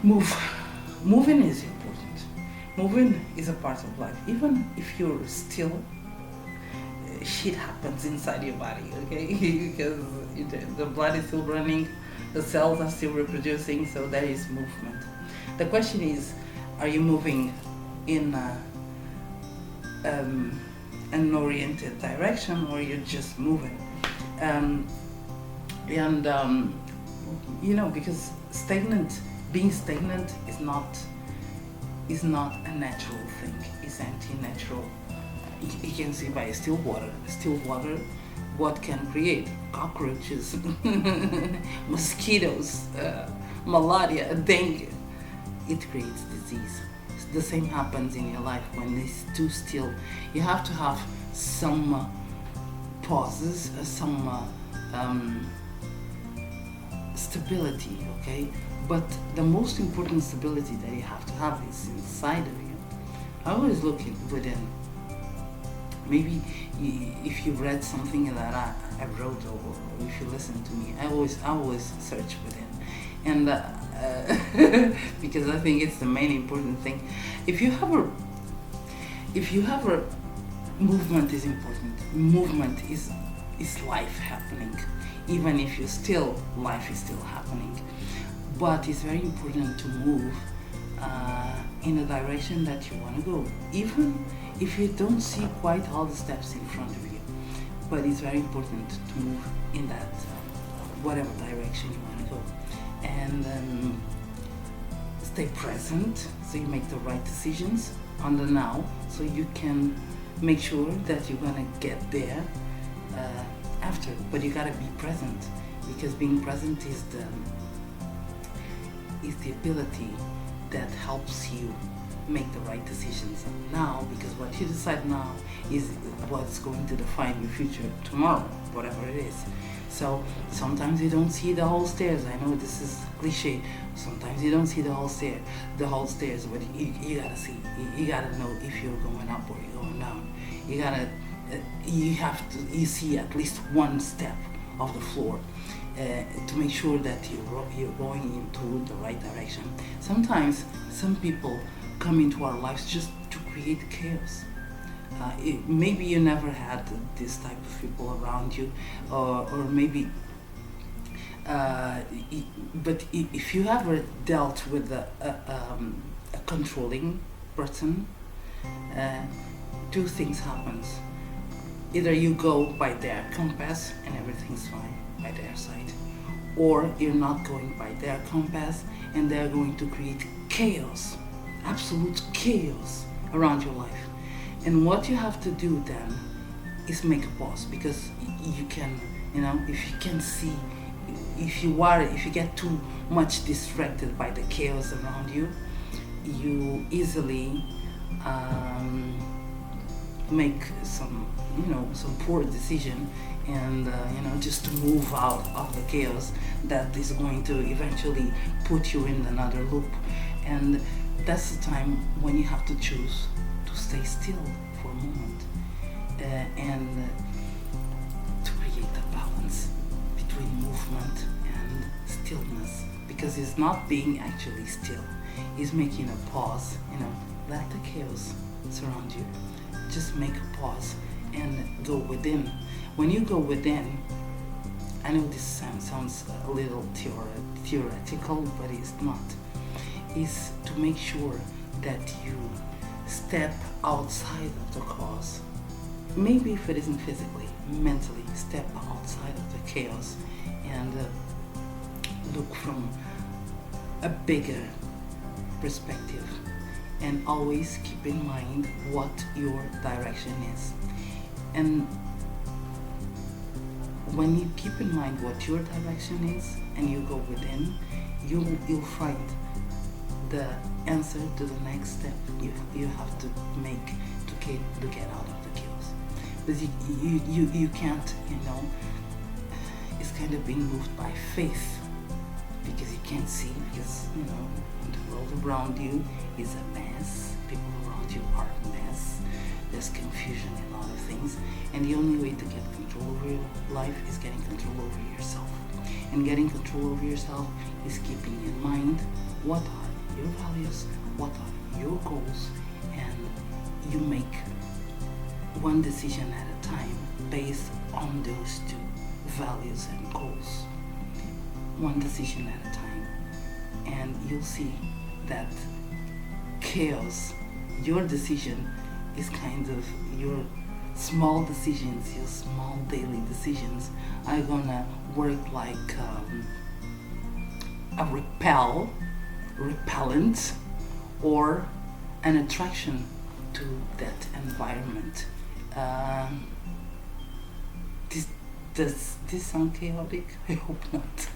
Move. Moving is important. Moving is a part of life. Even if you're still, shit happens inside your body, okay? Because the blood is still running, the cells are still reproducing, so there is movement. The question is, are you moving in an oriented direction, or you're just moving? Um, and because being stagnant is not a natural thing. It's anti-natural. You can see by still water. Still water, what can create? Cockroaches, mosquitoes, malaria, dengue. It creates disease. The same happens in your life when it's too still. You have to have some pauses, some stability, okay? But the most important stability that you have to have is inside of you. I always look within. Maybe if you read something that I wrote, or if you listen to me, I always search within, and because I think it's the main important thing. If you have a movement is important. Movement is life happening, even if life is still happening. But it's very important to move in a direction that you want to go, even if you don't see quite all the steps in front of you. But it's very important to move in that whatever direction you want to go, and stay present, so you make the right decisions on the now, so you can make sure that you're gonna get there after. But you gotta be present, because being present is the ability that helps you make the right decisions now, because what you decide now is what's going to define your future tomorrow, whatever it is. So sometimes you don't see the whole stairs. I know this is cliche. Sometimes you don't see the whole stairs, but you gotta see. You gotta know if you're going up or you're going down. You see at least one step of the floor to make sure that you're going into the right direction. Sometimes some people come into our lives just to create chaos. Maybe you never had this type of people around you, or maybe but if you ever dealt with a controlling person, two things happens. Either you go by their compass and everything's fine by their side, or you're not going by their compass and they're going to create chaos, absolute chaos around your life. And what you have to do then is make a pause, because you can, if you can see, if you get too much distracted by the chaos around you, you easily make some poor decision, and just to move out of the chaos that is going to eventually put you in another loop. And that's the time when you have to choose to stay still for a moment, and to create a balance between movement and stillness, because it's not being actually still, it's making a pause. Let the chaos surround you, just make a pause and go within. When you go within, I know this sounds a little theoretical, but it's not. Is to make sure that you step outside of the cause. Maybe if it isn't physically, mentally, step outside of the chaos and look from a bigger perspective, and always keep in mind what your direction is. And when you keep in mind what your direction is and you go within, you'll find the answer to the next step you have to make to get out of the chaos. But you can't, it's kind of being moved by faith, because you can't see, because the world around you is a mess. People around you are a mess. There's confusion in a lot of things, and the only way to get control over your life is getting control over yourself. And getting control over yourself is keeping in mind what are your values, what are your goals, and you make one decision at a time based on those two values and goals. One decision at a time. And you'll see that chaos, your decision, is kind of your small decisions, your small daily decisions are gonna work like a repellent or an attraction to that environment. Does this sound chaotic? I hope not.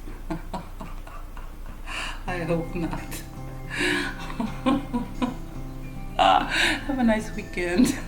I hope not. Have a nice weekend.